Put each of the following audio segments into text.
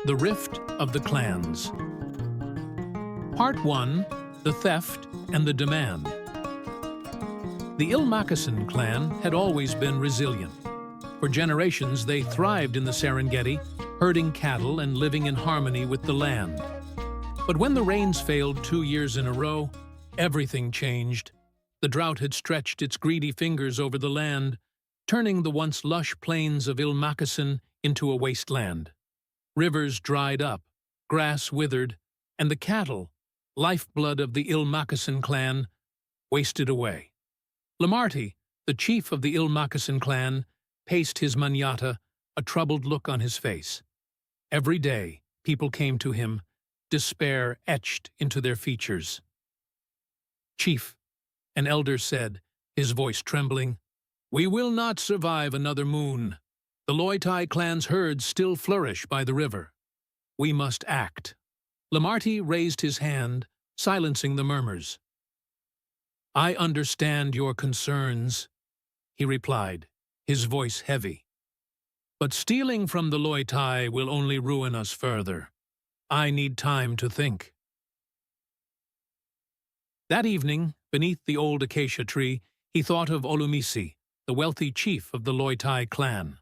The Rift of the Clans. Part 1. The Theft and the Demand. The Ilmakasan clan had always been resilient. For generations, they thrived in the Serengeti, herding cattle and living in harmony with the land. But when the rains failed 2 years in a row, everything changed. The drought had stretched its greedy fingers over the land, turning the once lush plains of Ilmakasan into a wasteland. Rivers dried up, grass withered, and the cattle, lifeblood of the Ilmakasan clan, wasted away. Lamarty, the chief of the Ilmakasan clan, paced his manyata, a troubled look on his face. Every day, people came to him, despair etched into their features. "Chief," an elder said, his voice trembling, "we will not survive another moon. The Loitai clan's herds still flourish by the river. We must act." Lamarty raised his hand, silencing the murmurs. "I understand your concerns," he replied, his voice heavy. "But stealing from the Loitai will only ruin us further. I need time to think." That evening, beneath the old acacia tree, he thought of Olumisi, the wealthy chief of the Loitai clan.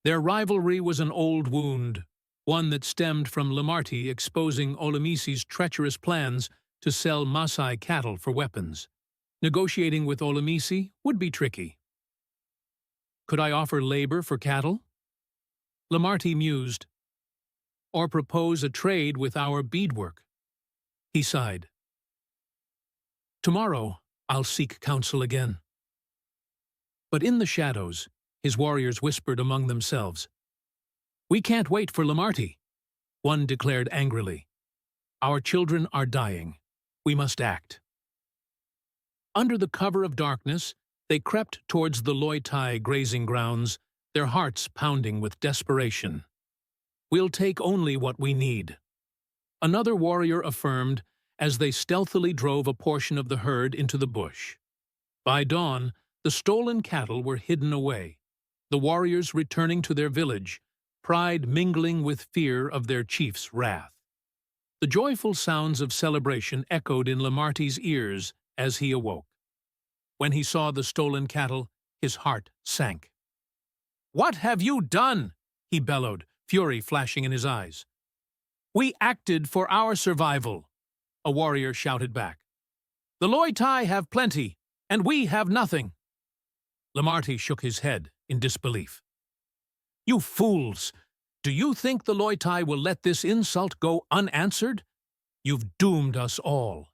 Their rivalry was an old wound, one that stemmed from Lamarty exposing Olumisi's treacherous plans to sell Maasai cattle for weapons. Negotiating with Olumisi would be tricky. Could I offer labor for cattle? Lamarty mused. Or propose a trade with our beadwork? He sighed. Tomorrow, I'll seek counsel again. But in the shadows, his warriors whispered among themselves. "We can't wait for Lamarty," one declared angrily. "Our children are dying. We must act." Under the cover of darkness, they crept towards the Loitai grazing grounds, their hearts pounding with desperation. "We'll take only what we need," another warrior affirmed as they stealthily drove a portion of the herd into the bush. By dawn, the stolen cattle were hidden away, the warriors returning to their village, pride mingling with fear of their chief's wrath. The joyful sounds of celebration echoed in Lamarty's ears as he awoke. When he saw the stolen cattle, his heart sank. "What have you done?" he bellowed, fury flashing in his eyes. "We acted for our survival," a warrior shouted back. "The Loitai have plenty, and we have nothing." Lamarty shook his head in disbelief. "You fools! Do you think the Loitai will let this insult go unanswered? You've doomed us all."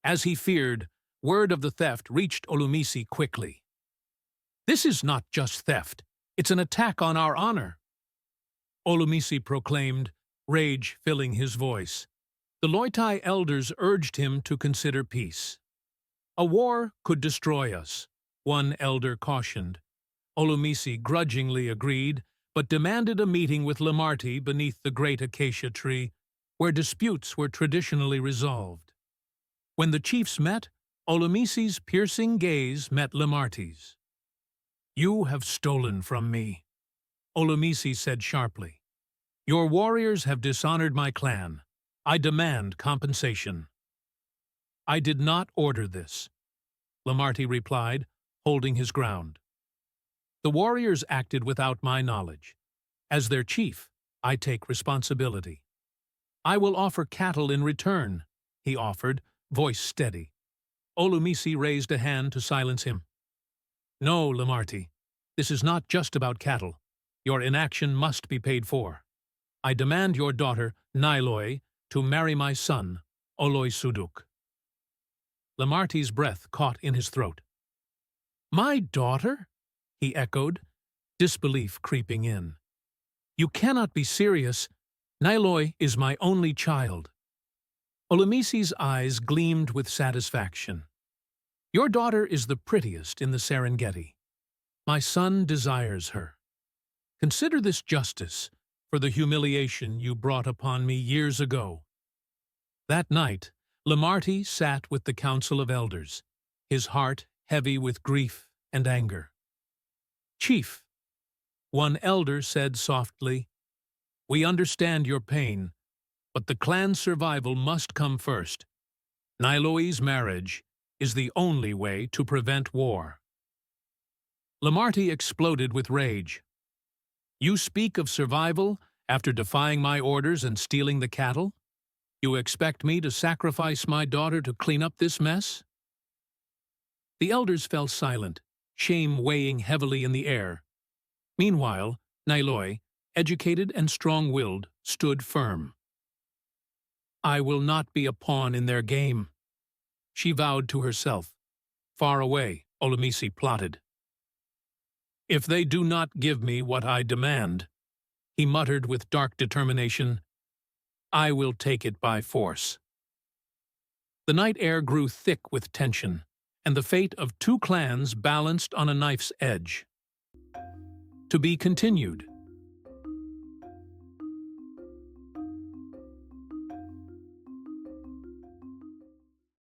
As he feared, word of the theft reached Olumisi quickly. "This is not just theft, it's an attack on our honor," Olumisi proclaimed, rage filling his voice. The Loitai elders urged him to consider peace. "A war could destroy us," one elder cautioned. Olumisi grudgingly agreed, but demanded a meeting with Lamarty beneath the great acacia tree, where disputes were traditionally resolved. When the chiefs met, Olumisi's piercing gaze met Lamarty's. "You have stolen from me," Olumisi said sharply. "Your warriors have dishonored my clan. I demand compensation." "I did not order this," Lamarty replied, holding his ground. "The warriors acted without my knowledge. As their chief, I take responsibility. I will offer cattle in return," he offered, voice steady. Olumisi raised a hand to silence him. "No, Lamarty, this is not just about cattle. Your inaction must be paid for. I demand your daughter, Nailoi, to marry my son, Oloisuduk." Lamarty's breath caught in his throat. "My daughter?" he echoed, disbelief creeping in. "You cannot be serious. Nailoi is my only child." Olumisi's eyes gleamed with satisfaction. "Your daughter is the prettiest in the Serengeti. My son desires her. Consider this justice for the humiliation you brought upon me years ago." That night, Lamarty sat with the council of elders, his heart heavy with grief and anger. "Chief," one elder said softly, We understand your pain, but the clan's survival must come first. Nailoi's marriage is the only way to prevent war. Lamarty exploded with rage. You speak of survival after defying my orders and stealing the cattle? You expect me to sacrifice my daughter to clean up this mess? The elders fell silent, shame weighing heavily in the air. Meanwhile, Nailoi, educated and strong-willed, stood firm. I will not be a pawn in their game, she vowed to herself. Far away, Olumisi plotted. If they do not give me what I demand, he muttered with dark determination, I will take it by force. The night air grew thick with tension, and the fate of two clans balanced on a knife's edge. To be continued.